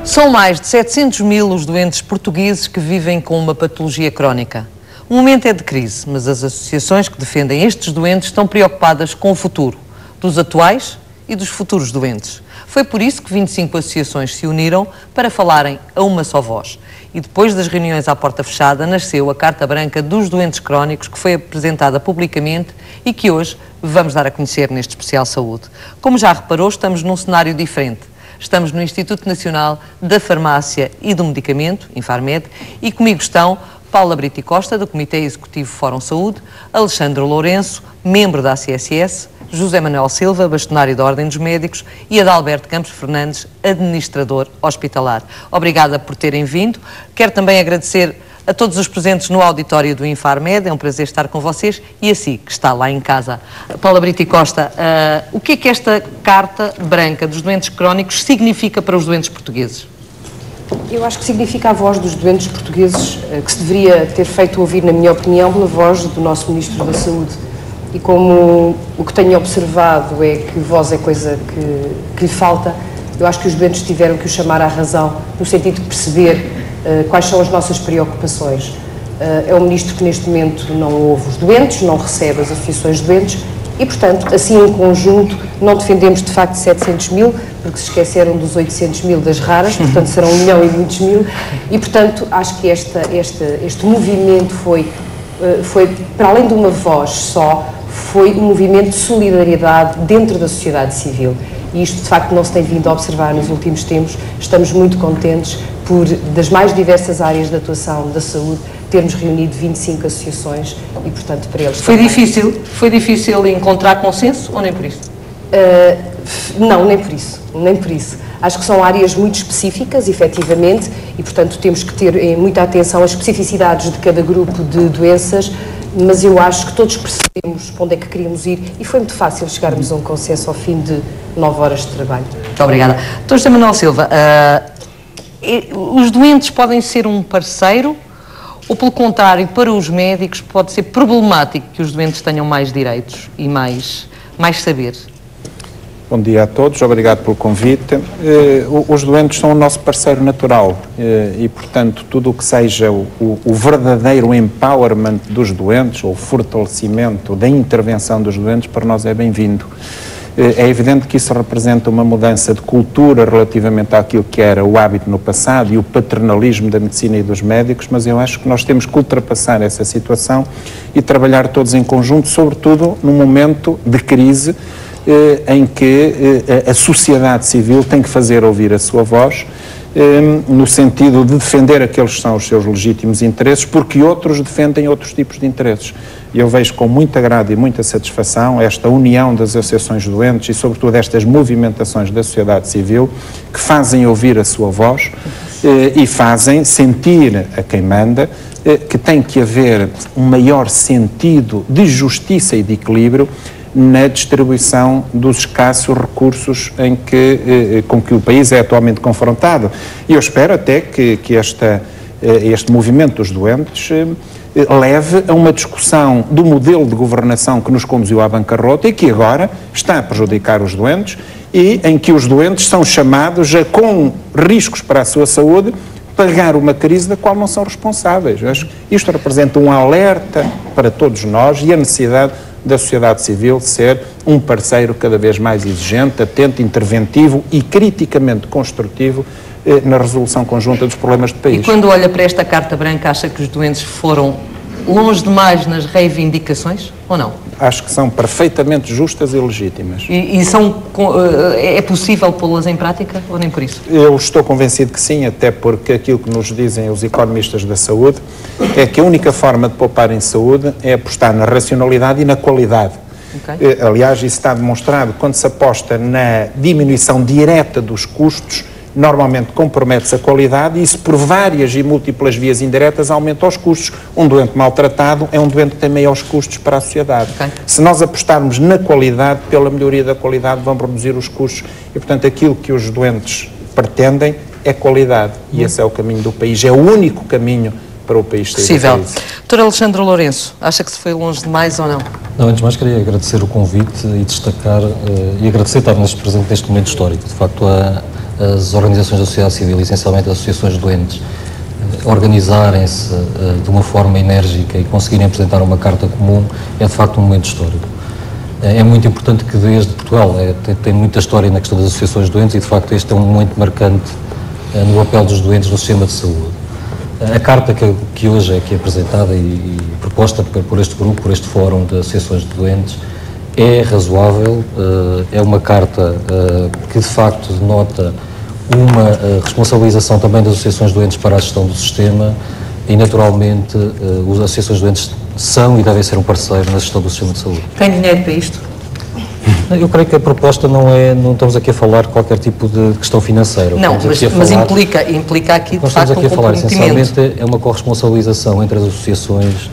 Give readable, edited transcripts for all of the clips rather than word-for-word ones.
São mais de 700 mil os doentes portugueses que vivem com uma patologia crónica. O momento é de crise, mas as associações que defendem estes doentes estão preocupadas com o futuro dos atuais e dos futuros doentes. Foi por isso que 25 associações se uniram para falarem a uma só voz. E depois das reuniões à porta fechada, nasceu a Carta Branca dos Doentes Crónicos, que foi apresentada publicamente e que hoje vamos dar a conhecer neste especial Saúde. Como já reparou, estamos num cenário diferente. Estamos no Instituto Nacional da Farmácia e do Medicamento, Infarmed, e comigo estão Paula Brito e Costa, do Comitê Executivo Fórum Saúde, Alexandre Lourenço, membro da ACSS, José Manuel Silva, bastonário da Ordem dos Médicos, e Adalberto Campos Fernandes, administrador hospitalar. Obrigada por terem vindo. Quero também agradecer a todos os presentes no auditório do Infarmed, é um prazer estar com vocês, e a si, que está lá em casa. Paula Brito e Costa, o que é que esta Carta Branca dos Doentes Crónicos significa para os doentes portugueses? Eu acho que significa a voz dos doentes portugueses, que se deveria ter feito ouvir, na minha opinião, pela voz do nosso Ministro da Saúde. E como o que tenho observado é que voz é coisa que lhe falta, eu acho que os doentes tiveram que o chamar à razão, no sentido de perceber quais são as nossas preocupações. É um Ministro que neste momento não ouve os doentes, não recebe as associações de doentes e, portanto, assim em conjunto, não defendemos de facto 700 mil, porque se esqueceram dos 800 mil das raras, portanto serão 1 milhão e muitos mil, e portanto acho que este movimento foi, para além de uma voz só, foi um movimento de solidariedade dentro da sociedade civil. E isto, de facto, não se tem vindo a observar nos últimos tempos. Estamos muito contentes por, das mais diversas áreas de atuação da saúde, termos reunido 25 associações e, portanto, para eles... Foi difícil encontrar consenso ou nem por isso? Não, nem por isso, nem por isso. Acho que são áreas muito específicas, efetivamente, e, portanto, temos que ter muita atenção às especificidades de cada grupo de doenças, mas eu acho que todos percebemos para onde é que queríamos ir e foi muito fácil chegarmos a um consenso ao fim de 9 horas de trabalho. Muito obrigada. Dr. José Manuel Silva, os doentes podem ser um parceiro ou, pelo contrário, para os médicos pode ser problemático que os doentes tenham mais direitos e mais saber? Bom dia a todos, obrigado pelo convite. Os doentes são o nosso parceiro natural e, portanto, tudo o que seja o verdadeiro empowerment dos doentes, ou o fortalecimento da intervenção dos doentes, para nós é bem-vindo. É evidente que isso representa uma mudança de cultura relativamente àquilo que era o hábito no passado e o paternalismo da medicina e dos médicos, mas eu acho que nós temos que ultrapassar essa situação e trabalhar todos em conjunto, sobretudo num momento de crise, em que a sociedade civil tem que fazer ouvir a sua voz, no sentido de defender aqueles que são os seus legítimos interesses, porque outros defendem outros tipos de interesses. E eu vejo com muito agrado e muita satisfação esta união das associações de doentes e, sobretudo, estas movimentações da sociedade civil que fazem ouvir a sua voz e fazem sentir a quem manda que tem que haver um maior sentido de justiça e de equilíbrio na distribuição dos escassos recursos com que o país é atualmente confrontado. E eu espero até que este movimento dos doentes leve a uma discussão do modelo de governação que nos conduziu à bancarrota e que agora está a prejudicar os doentes e em que os doentes são chamados a, com riscos para a sua saúde, pagar uma crise da qual não são responsáveis. Eu acho que isto representa um alerta para todos nós e a necessidade da sociedade civil ser um parceiro cada vez mais exigente, atento, interventivo e criticamente construtivo na resolução conjunta dos problemas do país. E quando olha para esta Carta Branca, acha que os doentes foram longe demais nas reivindicações ou não? Acho que são perfeitamente justas e legítimas. É possível pô-las em prática ou nem por isso? Eu estou convencido que sim, até porque aquilo que nos dizem os economistas da saúde é que a única forma de poupar em saúde é apostar na racionalidade e na qualidade. Okay. Aliás, isso está demonstrado quando se aposta na diminuição direta dos custos, normalmente compromete-se a qualidade e isso por várias e múltiplas vias indiretas aumenta os custos. Um doente maltratado é um doente que tem maiores custos para a sociedade. Okay. Se nós apostarmos na qualidade, pela melhoria da qualidade, vamos reduzir os custos e, portanto, aquilo que os doentes pretendem é qualidade e esse é o caminho do país, é o único caminho para o país sair possível. Dr. Alexandre Lourenço, acha que se foi longe demais ou não? Não, antes de mais queria agradecer o convite e destacar e agradecer estar presente neste momento histórico. De facto, a as organizações da sociedade civil, essencialmente as associações de doentes, organizarem-se de uma forma enérgica e conseguirem apresentar uma carta comum, é de facto um momento histórico. É muito importante que desde Portugal, tem muita história na questão das associações de doentes e de facto este é um momento marcante no papel dos doentes no sistema de saúde. A carta que hoje é aqui apresentada e proposta por este grupo, por este fórum de associações de doentes, é razoável, é uma carta que de facto denota uma responsabilização também das associações de doentes para a gestão do sistema e naturalmente as associações de doentes são e devem ser um parceiro na gestão do sistema de saúde. Tem dinheiro para isto? Eu creio que a proposta não estamos aqui a falar de qualquer tipo de questão financeira. Não, mas implica aqui de facto um comprometimento. Nós estamos aqui a falar essencialmente é uma corresponsabilização entre as associações,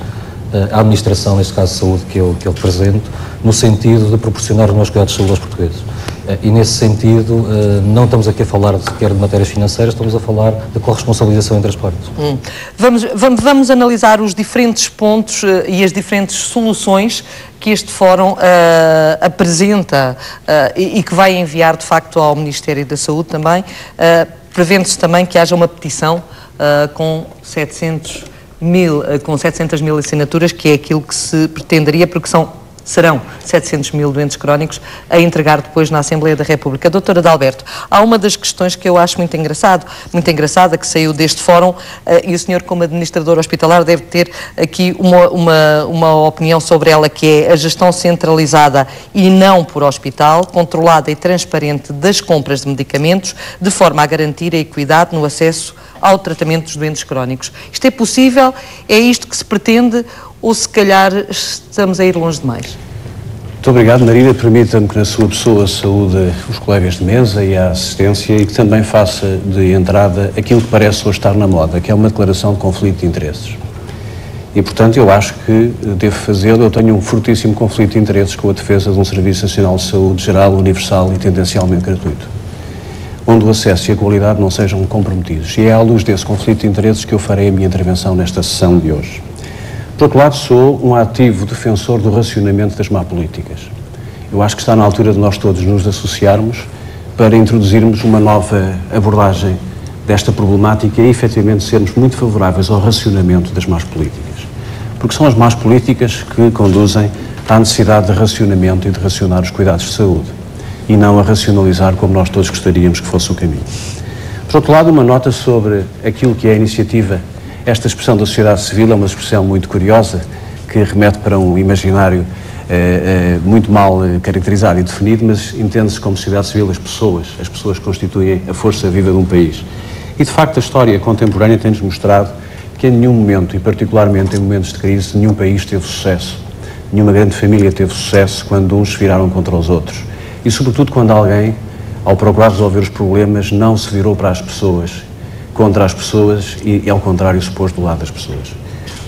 a administração, neste caso de saúde, que eu represento, no sentido de proporcionar os meus cuidados de saúde aos portugueses. E nesse sentido, não estamos aqui a falar sequer de matérias financeiras, estamos a falar de corresponsabilização entre as partes. Vamos analisar os diferentes pontos e as diferentes soluções que este fórum apresenta e que vai enviar, de facto, ao Ministério da Saúde também, prevendo-se também que haja uma petição com 700 mil assinaturas, que é aquilo que se pretenderia, porque serão 700 mil doentes crónicos a entregar depois na Assembleia da República. Doutora Adalberto, há uma das questões que eu acho muito engraçada, que saiu deste fórum, e o senhor, como administrador hospitalar, deve ter aqui uma opinião sobre ela, que é a gestão centralizada e não por hospital, controlada e transparente das compras de medicamentos, de forma a garantir a equidade no acesso ao tratamento dos doentes crónicos. Isto é possível? É isto que se pretende? Ou se calhar estamos a ir longe demais? Muito obrigado, Marília. Permita-me que na sua pessoa saúde os colegas de mesa e a assistência e que também faça de entrada aquilo que parece hoje estar na moda, que é uma declaração de conflito de interesses. E, portanto, eu acho que devo fazê-lo. Eu tenho um fortíssimo conflito de interesses com a defesa de um Serviço Nacional de Saúde geral, universal e tendencialmente gratuito, onde o acesso e a qualidade não sejam comprometidos. E é à luz desse conflito de interesses que eu farei a minha intervenção nesta sessão de hoje. Por outro lado, sou um ativo defensor do racionamento das más políticas. Eu acho que está na altura de nós todos nos associarmos para introduzirmos uma nova abordagem desta problemática e, efetivamente, sermos muito favoráveis ao racionamento das más políticas. Porque são as más políticas que conduzem à necessidade de racionamento e de racionar os cuidados de saúde, e não a racionalizar como nós todos gostaríamos que fosse o caminho. Por outro lado, uma nota sobre aquilo que é a iniciativa. Esta expressão da sociedade civil é uma expressão muito curiosa, que remete para um imaginário muito mal caracterizado e definido, mas entende-se como sociedade civil as pessoas constituem a força viva de um país. E, de facto, a história contemporânea tem-nos mostrado que em nenhum momento, e particularmente em momentos de crise, nenhum país teve sucesso, nenhuma grande família teve sucesso quando uns se viraram contra os outros. E, sobretudo, quando alguém, ao procurar resolver os problemas, não se virou para as pessoas, contra as pessoas e, ao contrário, se pôs do lado das pessoas.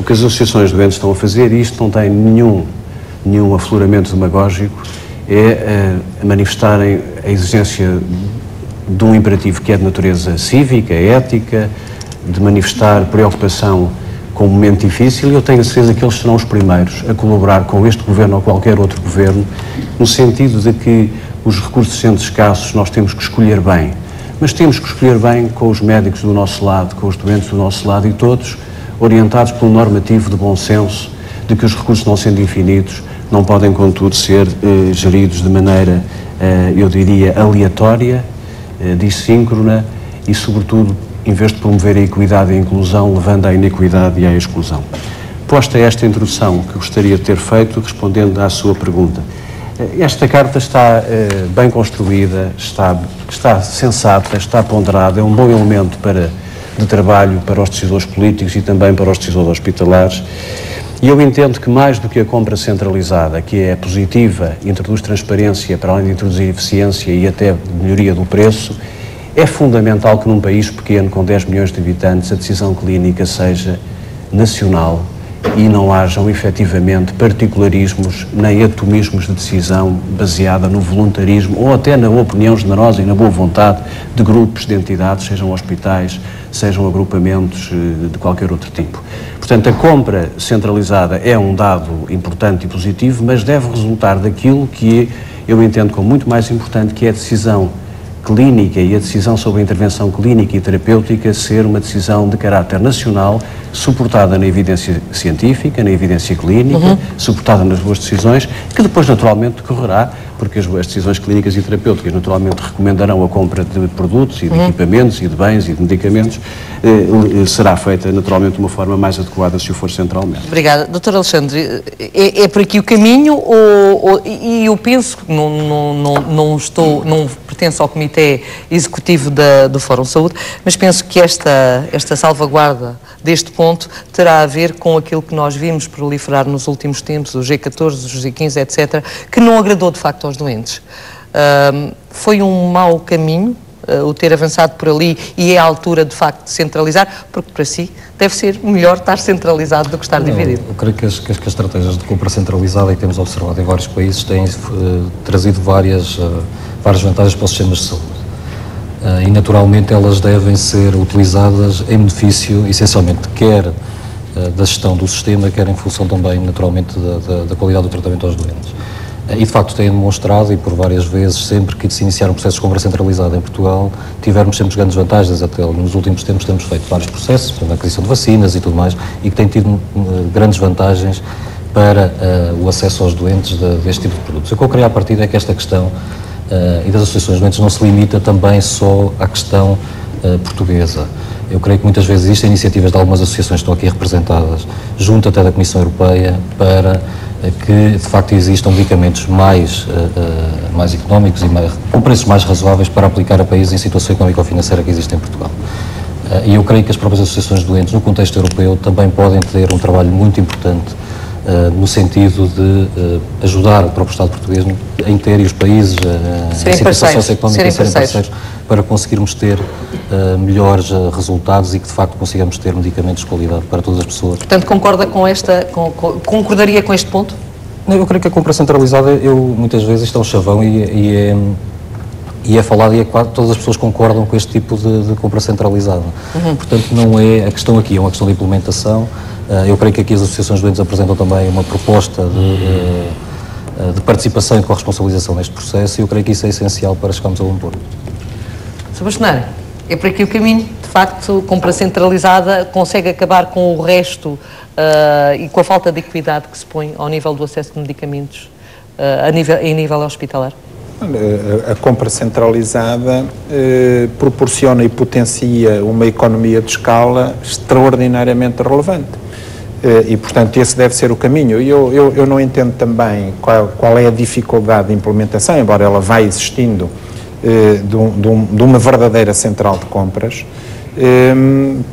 O que as associações de doentes estão a fazer, e isto não tem nenhum afloramento demagógico, é manifestarem a exigência de um imperativo que é de natureza cívica, ética, de manifestar preocupação com um momento difícil, e eu tenho a certeza que eles serão os primeiros a colaborar com este governo ou qualquer outro governo, no sentido de que os recursos sendo escassos nós temos que escolher bem, mas temos que escolher bem com os médicos do nosso lado, com os doentes do nosso lado, e todos orientados pelo normativo de bom senso, de que os recursos, não sendo infinitos, não podem, contudo, ser geridos de maneira, eu diria, aleatória, dissíncrona e, sobretudo, em vez de promover a equidade e a inclusão, levando à iniquidade e à exclusão. Posta esta introdução que gostaria de ter feito, respondendo à sua pergunta, esta carta está bem construída, está sensata, está ponderada, é um bom elemento de trabalho para os decisores políticos e também para os decisores hospitalares. E eu entendo que, mais do que a compra centralizada, que é positiva, introduz transparência para além de introduzir eficiência e até melhoria do preço, é fundamental que num país pequeno, com 10 milhões de habitantes, a decisão clínica seja nacional e não hajam efetivamente particularismos nem atomismos de decisão baseada no voluntarismo ou até na opinião generosa e na boa vontade de grupos, de entidades, sejam hospitais, sejam agrupamentos de qualquer outro tipo. Portanto, a compra centralizada é um dado importante e positivo, mas deve resultar daquilo que eu entendo como muito mais importante, que é a decisão clínica e a decisão sobre a intervenção clínica e terapêutica ser uma decisão de caráter nacional, suportada na evidência científica, na evidência clínica, suportada nas boas decisões, que depois naturalmente decorrerá, porque as decisões clínicas e terapêuticas naturalmente recomendarão a compra de produtos e de equipamentos e de bens e de medicamentos, será feita naturalmente de uma forma mais adequada se o for centralmente. Obrigada. Dr. Alexandre, é por aqui o caminho e eu penso que não pertenço ao Comitê Executivo do Fórum Saúde, mas penso que esta salvaguarda deste ponto terá a ver com aquilo que nós vimos proliferar nos últimos tempos, os G14, os G15, etc., que não agradou de facto aos doentes. Foi um mau caminho o ter avançado por ali e é a altura de facto de centralizar, porque para si deve ser melhor estar centralizado do que estar dividido. Eu creio que as estratégias de compra centralizada, e temos observado em vários países, têm trazido várias vantagens para os sistemas de saúde. E naturalmente elas devem ser utilizadas em benefício, essencialmente, quer da gestão do sistema, quer em função também, naturalmente, da qualidade do tratamento aos doentes. E de facto têm demonstrado, e por várias vezes, sempre que se iniciaram processos de compra centralizada em Portugal, tivemos sempre grandes vantagens. Até nos últimos tempos temos feito vários processos, na aquisição de vacinas e tudo mais, e que têm tido grandes vantagens para o acesso aos doentes deste tipo de produtos. O que eu queria a partir é que esta questão e das associações de doentes não se limita também só à questão portuguesa. Eu creio que muitas vezes existem iniciativas de algumas associações que estão aqui representadas, junto até da Comissão Europeia, para que de facto existam medicamentos mais económicos e com preços mais razoáveis para aplicar a países em situação económico-financeira que existe em Portugal. E eu creio que as próprias associações de doentes no contexto europeu também podem ter um trabalho muito importante no sentido de ajudar o próprio Estado português em ter e os países em situação socioeconómica serem parceiros para conseguirmos ter melhores resultados e que de facto consigamos ter medicamentos de qualidade para todas as pessoas. Portanto, concordaria com este ponto? Eu creio que a compra centralizada, muitas vezes isto é um chavão e é falado e quase todas as pessoas concordam com este tipo de compra centralizada. Portanto, não é a questão aqui, é uma questão de implementação. Eu creio que aqui as associações de doentes apresentam também uma proposta de participação e de corresponsabilização neste processo e eu creio que isso é essencial para chegarmos a um ponto. Sr. Bastonário, é por aqui o caminho. De facto, compra centralizada consegue acabar com o resto e com a falta de equidade que se põe ao nível do acesso de medicamentos em nível hospitalar? A compra centralizada proporciona e potencia uma economia de escala extraordinariamente relevante. E, portanto, esse deve ser o caminho. Eu não entendo também qual é a dificuldade de implementação, embora ela vá existindo, de uma verdadeira central de compras,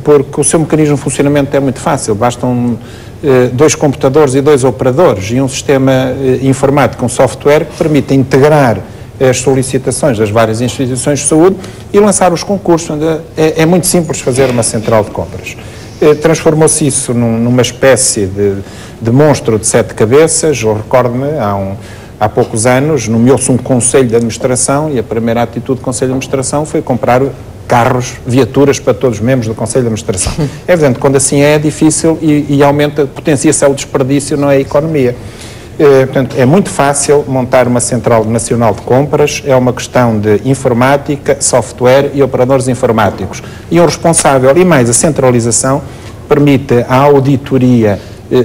porque o seu mecanismo de funcionamento é muito fácil. Bastam 2 computadores e 2 operadores e um sistema informático, um software que permite integrar as solicitações das várias instituições de saúde e lançar os concursos. É muito simples fazer uma central de compras. Transformou-se isso numa espécie de monstro de 7 cabeças. Eu recordo-me, há poucos anos, nomeou-se um conselho de administração e a primeira atitude do conselho de administração foi comprar carros, viaturas para todos os membros do conselho de administração. É evidente, quando assim é difícil e aumenta, potencia-se o desperdício, não é a economia. Portanto, é muito fácil montar uma central nacional de compras, é uma questão de informática, software e operadores informáticos. E o responsável, e mais a centralização, permite a auditoria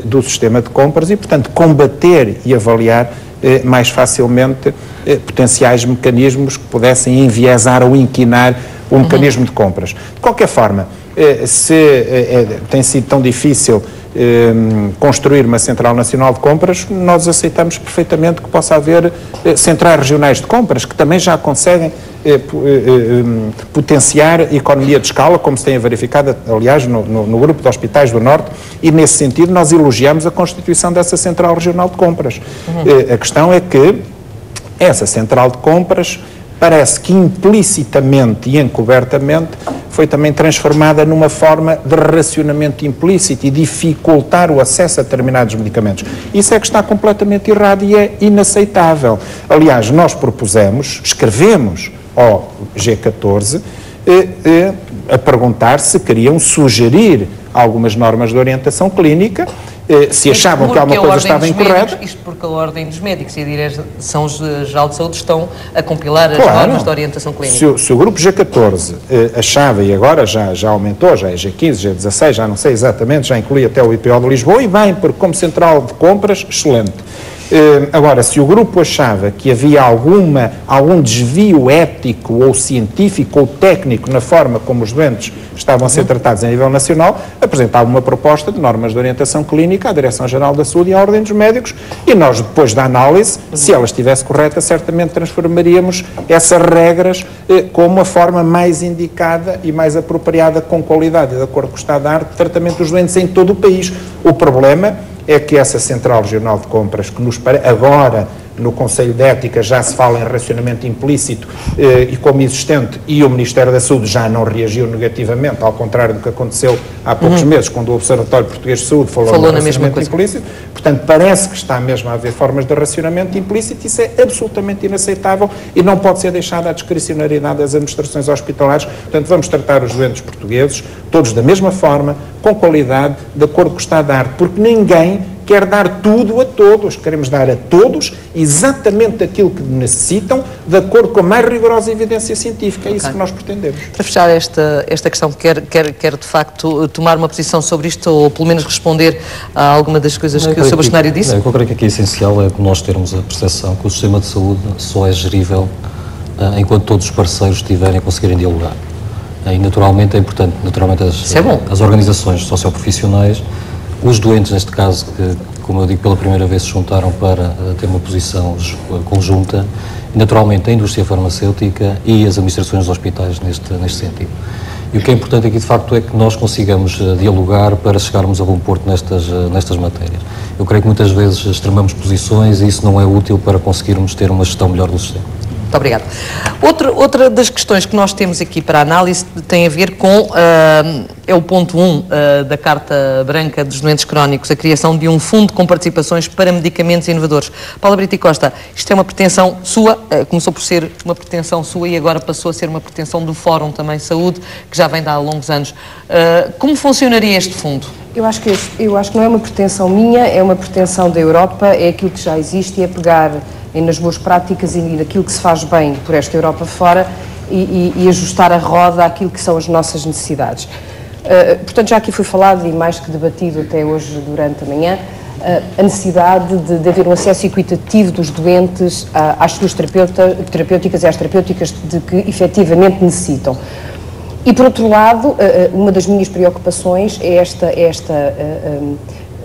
do sistema de compras e, portanto, combater e avaliar mais facilmente potenciais mecanismos que pudessem enviesar ou inquinar o mecanismo de compras. De qualquer forma, tem sido tão difícil construir uma central nacional de compras, nós aceitamos perfeitamente que possa haver centrais regionais de compras que também já conseguem potenciar a economia de escala, como se tem verificado, aliás, no grupo de hospitais do Norte, e nesse sentido nós elogiamos a constituição dessa central regional de compras. A questão é que essa central de compras parece que implicitamente e encobertamente foi também transformada numa forma de racionamento implícito e dificultar o acesso a determinados medicamentos. Isso é que está completamente errado e é inaceitável. Aliás, nós escrevemos ao G14 a perguntar se queriam sugerir algumas normas de orientação clínica se achavam que alguma coisa estava incorreta... Isto porque a Ordem dos Médicos e a Direção-Geral de Saúde estão a compilar as normas de orientação clínica. Se o grupo G14 achava, e agora já aumentou, já é G15, G16, já não sei exatamente, já inclui até o IPO de Lisboa, e bem, porque como central de compras, excelente. Agora, se o grupo achava que havia algum desvio ético ou científico ou técnico na forma como os doentes estavam a ser tratados a nível nacional, apresentava uma proposta de normas de orientação clínica à Direção-Geral da Saúde e à Ordem dos Médicos, e nós, depois da análise, se ela estivesse correta, certamente transformaríamos essas regras como a forma mais indicada e mais apropriada, com qualidade e de acordo com o estado da arte, de tratamento dos doentes em todo o país. O problema é que essa Central Regional de Compras, que agora no Conselho de Ética já se fala em racionamento implícito e como existente, e o Ministério da Saúde já não reagiu negativamente, ao contrário do que aconteceu há poucos meses, quando o Observatório Português de Saúde falou no racionamento implícito. Portanto, parece que está mesmo a haver formas de racionamento implícito. Isso é absolutamente inaceitável e não pode ser deixado à discricionariedade das administrações hospitalares. Portanto, vamos tratar os doentes portugueses todos da mesma forma, com qualidade, de acordo com o estado da arte, porque ninguém quer dar tudo a todos. Queremos dar a todos exatamente aquilo que necessitam, de acordo com a mais rigorosa evidência científica. É isso que nós pretendemos. Para fechar esta questão, quer de facto tomar uma posição sobre isto, ou pelo menos responder a alguma das coisas que o Sr. Bastonário disse? Eu creio que aqui é essencial é nós termos a percepção que o sistema de saúde só é gerível enquanto todos os parceiros estiverem a conseguirem dialogar. E naturalmente é importante, as organizações socioprofissionais, os doentes, neste caso, que, como eu digo, pela primeira vez se juntaram para ter uma posição conjunta, e naturalmente a indústria farmacêutica e as administrações dos hospitais neste sentido. E o que é importante aqui, de facto, é que nós consigamos dialogar para chegarmos a bom porto nestas matérias. Eu creio que muitas vezes extremamos posições e isso não é útil para conseguirmos ter uma gestão melhor do sistema. Muito obrigada. Outra das questões que nós temos aqui para análise tem a ver com, é o ponto 1 da Carta Branca dos Doentes Crónicos, a criação de um fundo com participações para medicamentos inovadores. Paula Brito e Costa, isto é uma pretensão sua, começou por ser uma pretensão sua e agora passou a ser uma pretensão do Fórum também Saúde, que já vem de há longos anos. Como funcionaria este fundo? Eu acho que não é uma pretensão minha, é uma pretensão da Europa, é aquilo que já existe e é pegar nas boas práticas e naquilo que se faz bem por esta Europa fora e ajustar a roda àquilo que são as nossas necessidades. Portanto, já aqui foi falado e mais que debatido até hoje durante a manhã, a necessidade de haver um acesso equitativo dos doentes às suas terapêuticas e às terapêuticas de que efetivamente necessitam. E, por outro lado, uma das minhas preocupações é esta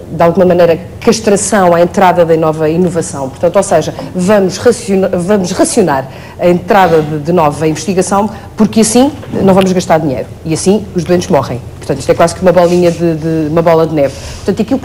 de alguma maneira, castração à entrada da nova inovação. Portanto, ou seja, vamos racionar a entrada de nova investigação, porque assim não vamos gastar dinheiro e assim os doentes morrem. Portanto, isto é quase que uma bolinha uma bola de neve. Portanto, aquilo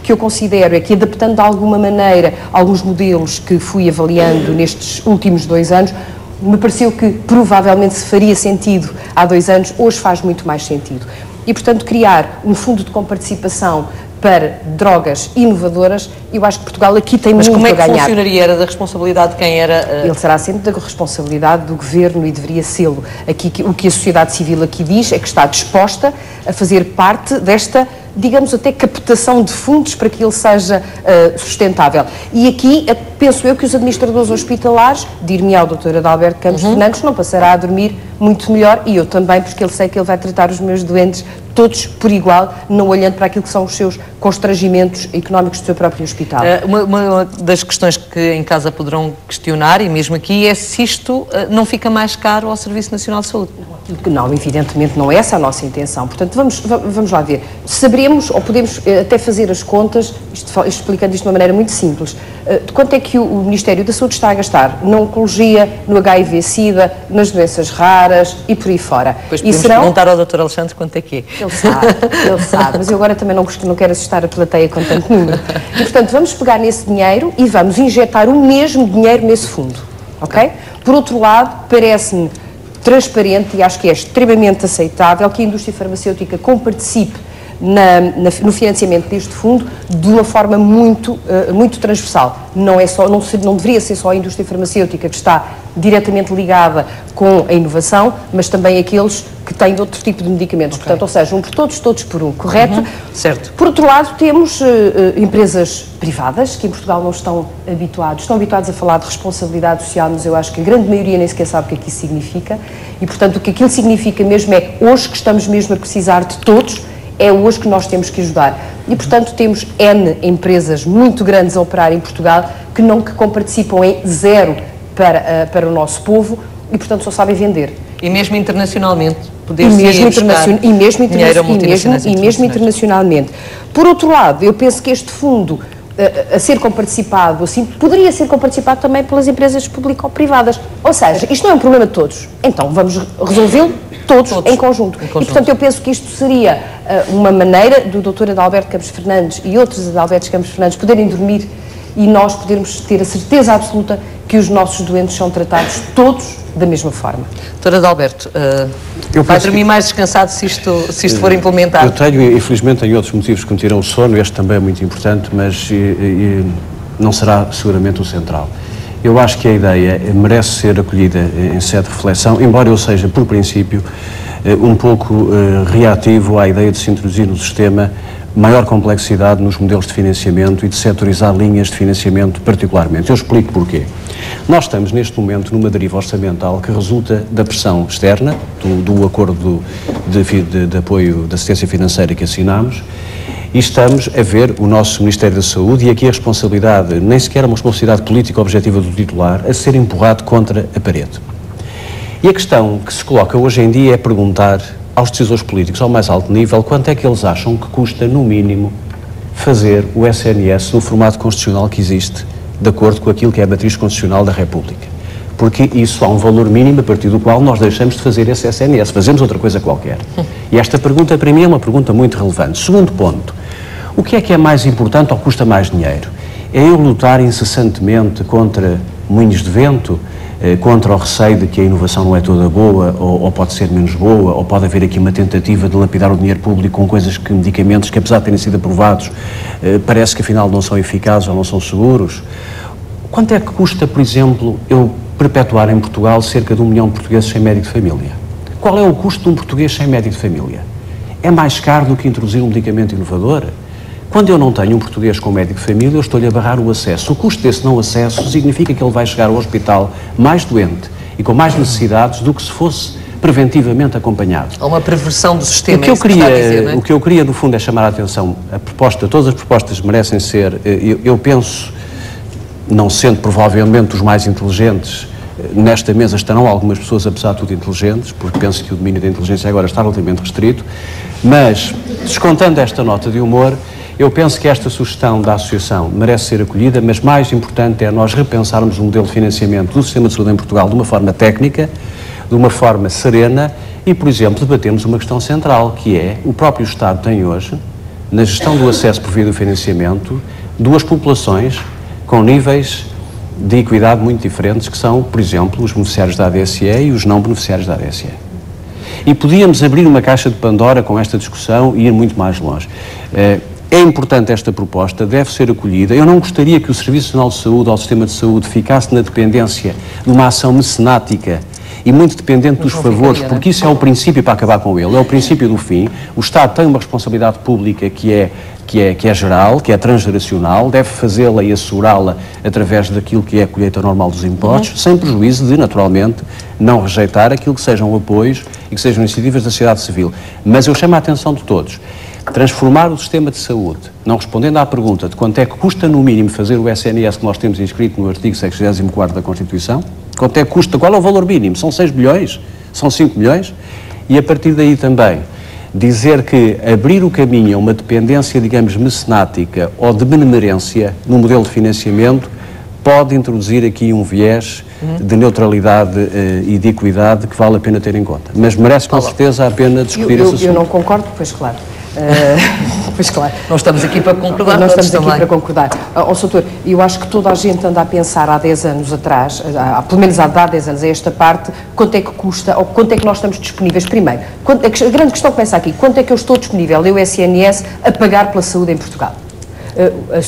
que eu considero é que, adaptando de alguma maneira alguns modelos que fui avaliando nestes últimos 2 anos, me pareceu que provavelmente se faria sentido há 2 anos, hoje faz muito mais sentido. E, portanto, criar um fundo de comparticipação para drogas inovadoras, eu acho que Portugal aqui tem muito a ganhar. Mas como é que funcionaria? Era da responsabilidade de quem era? Ele será sempre da responsabilidade do Governo e deveria sê-lo. Aqui, o que a sociedade civil aqui diz é que está disposta a fazer parte desta, digamos até, captação de fundos para que ele seja sustentável. E aqui, penso eu que os administradores hospitalares, dir-me ao Dr. Adalberto Campos Fernandes, não passará a dormir muito melhor, e eu também, porque ele sei que ele vai tratar os meus doentes todos por igual, não olhando para aquilo que são os seus constrangimentos económicos do seu próprio hospital. Uma das questões que em casa poderão questionar, e mesmo aqui, é se isto não fica mais caro ao Serviço Nacional de Saúde. Não, evidentemente não é essa a nossa intenção. Portanto, vamos lá ver. Saberemos, ou podemos até fazer as contas, explicando isto de uma maneira muito simples, de quanto é que o Ministério da Saúde está a gastar na oncologia, no HIV-Sida, nas doenças raras e por aí fora. Depois podemos perguntar ao Dr. Alexandre quanto é que é. Ele sabe, mas eu agora também não quero assustar a plateia com tanto número. E, portanto, vamos pegar nesse dinheiro e vamos injetar o mesmo dinheiro nesse fundo, ok? Por outro lado, parece-me transparente e acho que é extremamente aceitável que a indústria farmacêutica comparticipe no financiamento deste fundo de uma forma muito transversal. Não deveria ser só a indústria farmacêutica que está diretamente ligada com a inovação, mas também aqueles que têm outro tipo de medicamentos. Okay. Portanto, ou seja, um por todos, todos por um, correto? Certo. Por outro lado, temos empresas privadas que em Portugal não estão habituados a falar de responsabilidade social, mas eu acho que a grande maioria nem sequer sabe o que é que isso significa e, portanto, o que aquilo significa mesmo é hoje que estamos mesmo a precisar de todos, é hoje que nós temos que ajudar. E, portanto, temos N empresas muito grandes a operar em Portugal que comparticipam em zero para o nosso povo e, portanto, só sabem vender. E mesmo internacionalmente, mesmo internacionalmente. Por outro lado, eu penso que este fundo, a ser comparticipado assim, poderia ser comparticipado também pelas empresas público-privadas. Ou seja, isto não é um problema de todos. Então, vamos resolvê-lo todos em conjunto. E, portanto, eu penso que isto seria uma maneira do Dr. Adalberto Campos Fernandes e outros Adalbertos Campos Fernandes poderem dormir e nós podermos ter a certeza absoluta que os nossos doentes são tratados todos da mesma forma. Dr. Adalberto, vai dormir mais descansado se isto for implementado? Eu tenho, infelizmente, tenho outros motivos que me tiram o sono, este também é muito importante, mas não será seguramente o central. Eu acho que a ideia merece ser acolhida em sede de reflexão, embora eu seja, por princípio, um pouco reativo à ideia de se introduzir no sistema maior complexidade nos modelos de financiamento e de setorizar linhas de financiamento particularmente. Eu explico porquê. Nós estamos neste momento numa deriva orçamental que resulta da pressão externa, do acordo de apoio da assistência financeira que assinamos, e estamos a ver o nosso Ministério da Saúde, e aqui a responsabilidade, nem sequer uma responsabilidade política objetiva do titular, a ser empurrado contra a parede. E a questão que se coloca hoje em dia é perguntar aos decisores políticos ao mais alto nível quanto é que eles acham que custa, no mínimo, fazer o SNS no formato constitucional que existe, de acordo com aquilo que é a matriz constitucional da República. Porque isso há um valor mínimo a partir do qual nós deixamos de fazer esse SNS, fazemos outra coisa qualquer. E esta pergunta, para mim, é uma pergunta muito relevante. Segundo ponto, o que é mais importante ou custa mais dinheiro? É eu lutar incessantemente contra moinhos de vento, contra o receio de que a inovação não é toda boa, ou pode ser menos boa, ou pode haver aqui uma tentativa de lapidar o dinheiro público com medicamentos que, apesar de terem sido aprovados, parece que afinal não são eficazes ou não são seguros. Quanto é que custa, por exemplo, eu perpetuar em Portugal cerca de 1 milhão de portugueses sem médico de família? Qual é o custo de um português sem médico de família? É mais caro do que introduzir um medicamento inovador? Quando eu não tenho um português com médico de família, eu estou-lhe a barrar o acesso. O custo desse não acesso significa que ele vai chegar ao hospital mais doente e com mais necessidades do que se fosse preventivamente acompanhado. Há uma perversão do sistema. O que eu queria, no fundo, é chamar a atenção. Todas as propostas merecem ser, eu penso, não sendo provavelmente os mais inteligentes, nesta mesa estarão algumas pessoas, apesar de tudo, inteligentes, porque penso que o domínio da inteligência agora está relativamente restrito, mas, descontando esta nota de humor, eu penso que esta sugestão da Associação merece ser acolhida, mas mais importante é nós repensarmos o modelo de financiamento do sistema de saúde em Portugal de uma forma técnica, de uma forma serena e, por exemplo, debatemos uma questão central, que é o próprio Estado tem hoje, na gestão do acesso por via do financiamento, duas populações com níveis de equidade muito diferentes, que são, por exemplo, os beneficiários da ADSE e os não beneficiários da ADSE. E podíamos abrir uma caixa de Pandora com esta discussão e ir muito mais longe. É importante esta proposta, deve ser acolhida. Eu não gostaria que o Serviço Nacional de Saúde ou o Sistema de Saúde ficasse na dependência de uma ação mecenática e muito dependente dos favores, porque isso é o princípio para acabar com ele, é o princípio do fim. O Estado tem uma responsabilidade pública que é geral, que é transgeracional, deve fazê-la e assegurá-la através daquilo que é a colheita normal dos impostos, sem prejuízo de, naturalmente, não rejeitar aquilo que sejam apoios e que sejam iniciativas da sociedade civil. Mas eu chamo a atenção de todos. Transformar o sistema de saúde, não respondendo à pergunta de quanto é que custa no mínimo fazer o SNS que nós temos inscrito no artigo 64º da Constituição, quanto é que custa, qual é o valor mínimo? São 6 bilhões? São 5 milhões? E a partir daí também dizer que abrir o caminho a uma dependência, digamos, mecenática ou de benemerência no modelo de financiamento pode introduzir aqui um viés de neutralidade e de equidade que vale a pena ter em conta. Mas merece com certeza a pena discutir esse assunto. Eu não concordo, pois claro. Pois claro. Nós estamos aqui para concordar. Nós estamos aqui também para concordar. Doutor, eu acho que toda a gente anda a pensar há 10 anos atrás, pelo menos há 10 anos a esta parte, quanto é que custa, ou quanto é que nós estamos disponíveis. Primeiro, a grande questão começa aqui, quanto é que eu estou disponível, eu, SNS, a pagar pela saúde em Portugal?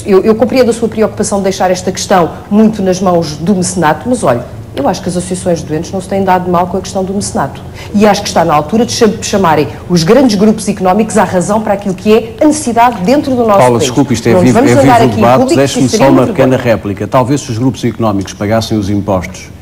Eu compreendo a sua preocupação de deixar esta questão muito nas mãos do mecenato, mas olha, eu acho que as associações de doentes não se têm dado mal com a questão do mecenato. E acho que está na altura de chamarem os grandes grupos económicos à razão para aquilo que é a necessidade dentro do nosso Paula, país. desculpe, isto é vivo o debate, deixe-me só uma pequena réplica. Talvez se os grupos económicos pagassem os impostos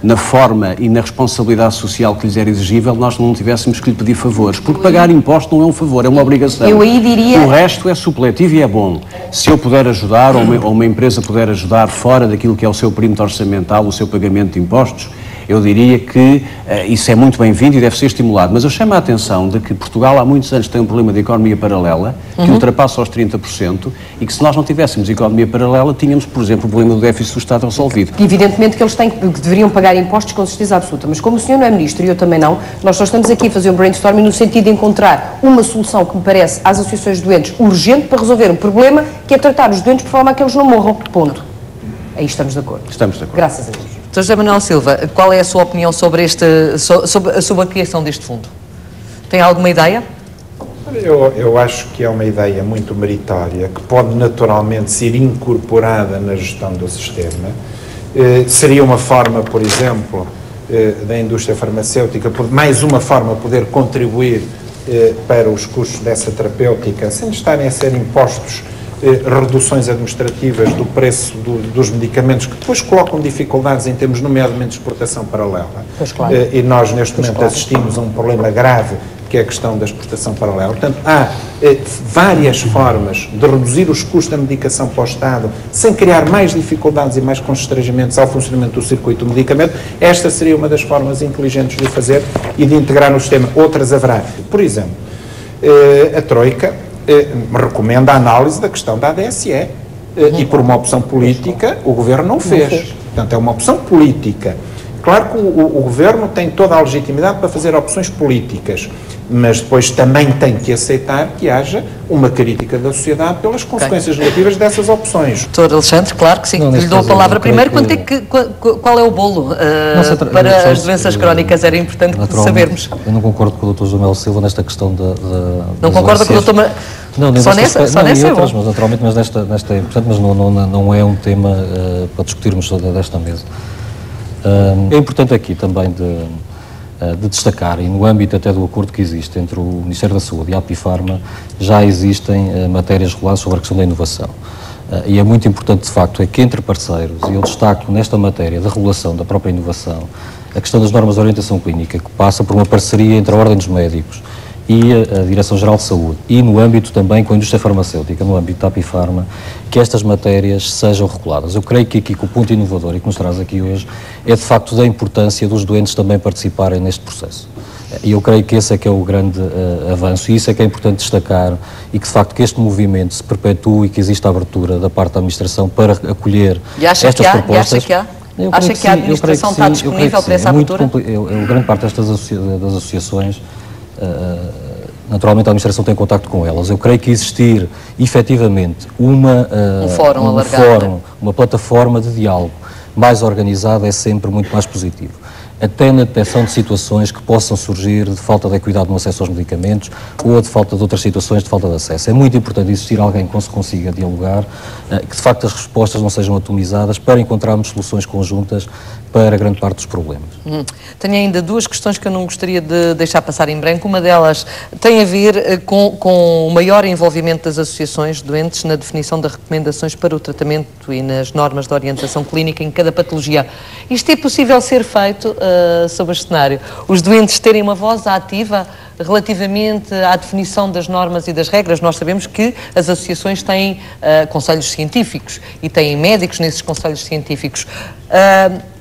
na forma e na responsabilidade social que lhes era exigível, nós não tivéssemos que lhe pedir favores, porque pagar imposto não é um favor, é uma obrigação. Eu aí diria... O resto é supletivo e é bom. Se eu puder ajudar, ou uma empresa puder ajudar fora daquilo que é o seu perímetro orçamental, o seu pagamento de impostos, eu diria que isso é muito bem-vindo e deve ser estimulado. Mas eu chamo a atenção de que Portugal há muitos anos tem um problema de economia paralela que ultrapassa os 30% e que se nós não tivéssemos economia paralela, tínhamos, por exemplo, o problema do déficit do Estado resolvido. Evidentemente que eles que deveriam pagar impostos com certeza absoluta, mas como o senhor não é ministro e eu também não, nós só estamos aqui a fazer um brainstorming no sentido de encontrar uma solução que me parece às associações de doentes urgente para resolver um problema que é tratar os doentes por forma a que eles não morram. Ponto. Aí estamos de acordo. Estamos de acordo. Graças a Deus. Dr. José Manuel Silva, qual é a sua opinião sobre a criação deste fundo? Tem alguma ideia? Eu acho que é uma ideia muito meritória, que pode naturalmente ser incorporada na gestão do sistema. Seria uma forma, por exemplo, da indústria farmacêutica, mais uma forma de poder contribuir para os custos dessa terapêutica, sem estarem a ser impostos reduções administrativas do preço dos medicamentos, que depois colocam dificuldades em termos, nomeadamente, de exportação paralela. Pois claro. E nós, neste momento, assistimos a um problema grave, que é a questão da exportação paralela. Portanto, há várias formas de reduzir os custos da medicação para o Estado, sem criar mais dificuldades e mais constrangimentos ao funcionamento do circuito do medicamento. Esta seria uma das formas inteligentes de o fazer e de integrar no sistema. Outras haverá. Por exemplo, a Troika recomenda a análise da questão da ADSE e por uma opção política o Governo não fez. Portanto, é uma opção política. Claro que o Governo tem toda a legitimidade para fazer opções políticas, mas depois também tem que aceitar que haja uma crítica da sociedade pelas consequências negativas dessas opções. Dr. Alexandre, claro que sim, lhe dou a palavra primeiro. Qual é o bolo para as doenças crónicas? Era importante sabermos. Eu não concordo com o Dr. José Manuel Silva nesta questão não concorda com o Dr. Não, só nessa é bom. Mas naturalmente, mas nesta é importante, mas não é um tema para discutirmos desta mesa. É importante aqui também de destacar, e no âmbito até do acordo que existe entre o Ministério da Saúde e a Apifarma, já existem matérias reguladas sobre a questão da inovação. E é muito importante, de facto, é que entre parceiros, e eu destaco nesta matéria da regulação da própria inovação, a questão das normas de orientação clínica, que passa por uma parceria entre a Ordem dos Médicos e a Direção-Geral de Saúde, e no âmbito também com a indústria farmacêutica, no âmbito da Apifarma, que estas matérias sejam reguladas. Eu creio que aqui, que o ponto inovador e que nos traz aqui hoje, é de facto da importância dos doentes também participarem neste processo. E eu creio que esse é que é o grande avanço, e isso é que é importante destacar, e que de facto que este movimento se perpetue e que existe a abertura da parte da administração para acolher estas propostas. Acha que a administração está disponível para essa abertura? Grande parte das associações, naturalmente a administração tem contacto com elas. Eu creio que existir efetivamente um fórum, uma plataforma de diálogo mais organizada é sempre muito mais positivo. Até na detecção de situações que possam surgir de falta de equidade no acesso aos medicamentos ou de falta de outras situações de falta de acesso. É muito importante existir alguém com que se consiga dialogar, que de facto as respostas não sejam atomizadas, para encontrarmos soluções conjuntas para grande parte dos problemas. Tenho ainda duas questões que eu não gostaria de deixar passar em branco. Uma delas tem a ver com o maior envolvimento das associações de doentes na definição das recomendações para o tratamento e nas normas de orientação clínica em cada patologia. Isto é possível ser feito sobre este cenário? Os doentes terem uma voz ativa relativamente à definição das normas e das regras? Nós sabemos que as associações têm conselhos científicos e têm médicos nesses conselhos científicos.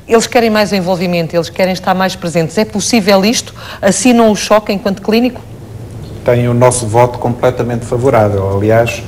Eles querem mais envolvimento, eles querem estar mais presentes. É possível isto? Assim não o choca enquanto clínico? Tem o nosso voto completamente favorável. Aliás,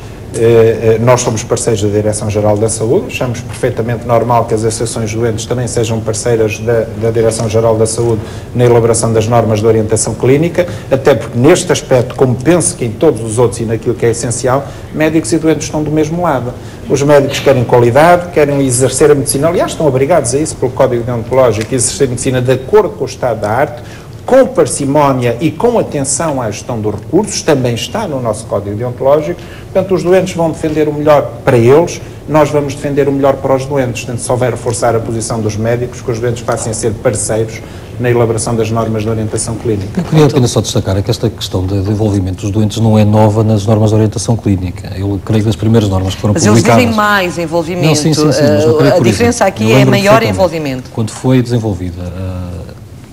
Nós somos parceiros da Direção-Geral da Saúde, achamos perfeitamente normal que as associações doentes também sejam parceiras da Direção-Geral da Saúde na elaboração das normas de orientação clínica, até porque neste aspecto, como penso que em todos os outros e naquilo que é essencial, médicos e doentes estão do mesmo lado. Os médicos querem qualidade, querem exercer a medicina, aliás, estão obrigados a isso pelo Código Deontológico, exercer a medicina de acordo com o estado da arte, com parcimónia e com atenção à gestão dos recursos, também está no nosso Código Deontológico. Portanto, os doentes vão defender o melhor para eles, nós vamos defender o melhor para os doentes. Portanto, só vai reforçar a posição dos médicos, que os doentes passem a ser parceiros na elaboração das normas de orientação clínica. Eu queria apenas só destacar que esta questão de envolvimento dos doentes não é nova nas normas de orientação clínica. Eu creio que as primeiras normas que foram publicadas... Mas eles dizem mais envolvimento. Não, sim, mas eu creio, a diferença aqui é maior envolvimento. Quando foi desenvolvida...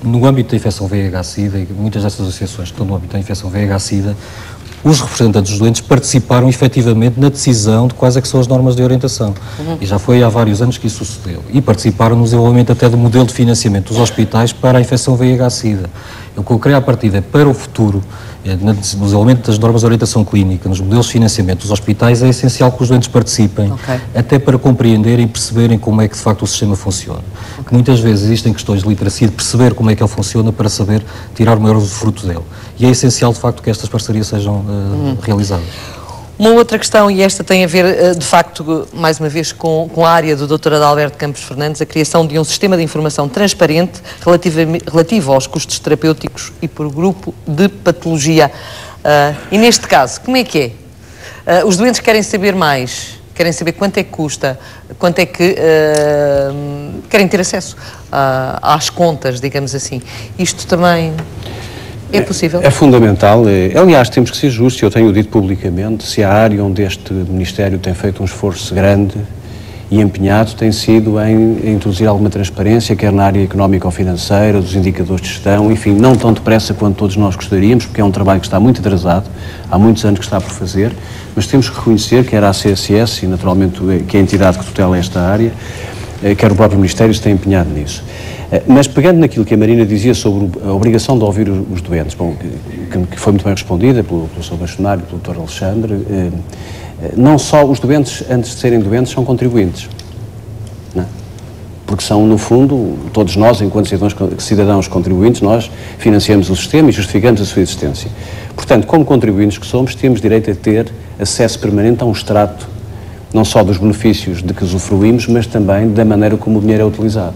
no âmbito da infecção VIH-Sida, e muitas dessas associações que estão no âmbito da infecção VIH-Sida, os representantes dos doentes participaram efetivamente na decisão de quais é que são as normas de orientação. E já foi há vários anos que isso sucedeu. E participaram no desenvolvimento até do modelo de financiamento dos hospitais para a infecção VIH-Sida. O que eu creio à partida é para o futuro, no desenvolvimento das normas de orientação clínica, nos modelos de financiamento dos hospitais, é essencial que os doentes participem, até para compreenderem e perceberem como é que de facto o sistema funciona. Muitas vezes existem questões de literacia, de perceber como é que ele funciona para saber tirar o maior fruto dele. E é essencial de facto que estas parcerias sejam realizadas. Uma outra questão, e esta tem a ver, de facto, mais uma vez, com a área do Dr. Adalberto Campos Fernandes, a criação de um sistema de informação transparente relativo aos custos terapêuticos e por grupo de patologia. E neste caso, como é que é? Os doentes querem saber mais, querem saber quanto é que custa, quanto é que querem ter acesso às contas, digamos assim. Isto também... é possível? É fundamental. Aliás, temos que ser justos, eu tenho dito publicamente, se a área onde este Ministério tem feito um esforço grande e empenhado tem sido em introduzir alguma transparência, quer na área económica ou financeira, dos indicadores de gestão, enfim, não tão depressa quanto todos nós gostaríamos, porque é um trabalho que está muito atrasado, há muitos anos que está por fazer, mas temos que reconhecer que era a CSS, e naturalmente que é a entidade que tutela esta área, quer o próprio Ministério se tem empenhado nisso. Mas pegando naquilo que a Marina dizia sobre a obrigação de ouvir os doentes, bom, que foi muito bem respondida pelo Sr. Bastonário e pelo Dr. Alexandre, não só os doentes, antes de serem doentes, são contribuintes, não é? Porque são, no fundo, todos nós, enquanto cidadãos contribuintes, nós financiamos o sistema e justificamos a sua existência. Portanto, como contribuintes que somos, temos direito a ter acesso permanente a um extrato, não só dos benefícios de que usufruímos, mas também da maneira como o dinheiro é utilizado.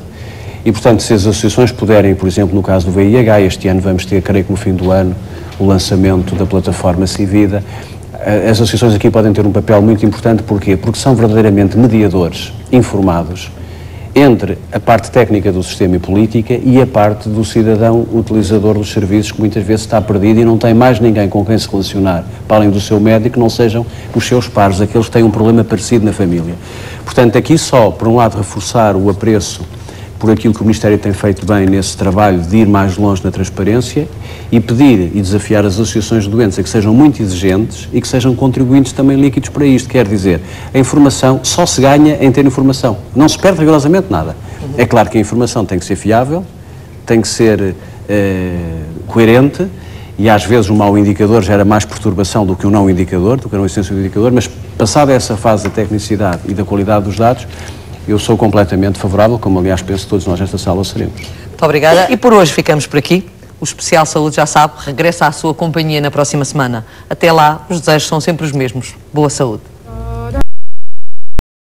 E, portanto, se as associações puderem, por exemplo, no caso do VIH, este ano vamos ter, creio que no fim do ano, o lançamento da plataforma Civida, as associações aqui podem ter um papel muito importante. Porquê? Porque são verdadeiramente mediadores informados entre a parte técnica do sistema e política e a parte do cidadão utilizador dos serviços, que muitas vezes está perdido e não tem mais ninguém com quem se relacionar, para além do seu médico, que não sejam os seus pares, aqueles que têm um problema parecido na família. Portanto, aqui só, por um lado, reforçar o apreço por aquilo que o Ministério tem feito bem nesse trabalho de ir mais longe na transparência e pedir e desafiar as associações de doentes a que sejam muito exigentes e que sejam contribuintes também líquidos para isto. Quer dizer, a informação só se ganha em ter informação. Não se perde rigorosamente nada. É claro que a informação tem que ser fiável, tem que ser coerente e às vezes um mau indicador gera mais perturbação do que um não indicador, do que a não existência do indicador, mas passada essa fase da tecnicidade e da qualidade dos dados, eu sou completamente favorável, como aliás penso que todos nós nesta sala seremos. Muito obrigada. E por hoje ficamos por aqui. O Especial Saúde, já sabe, regressa à sua companhia na próxima semana. Até lá, os desejos são sempre os mesmos. Boa saúde.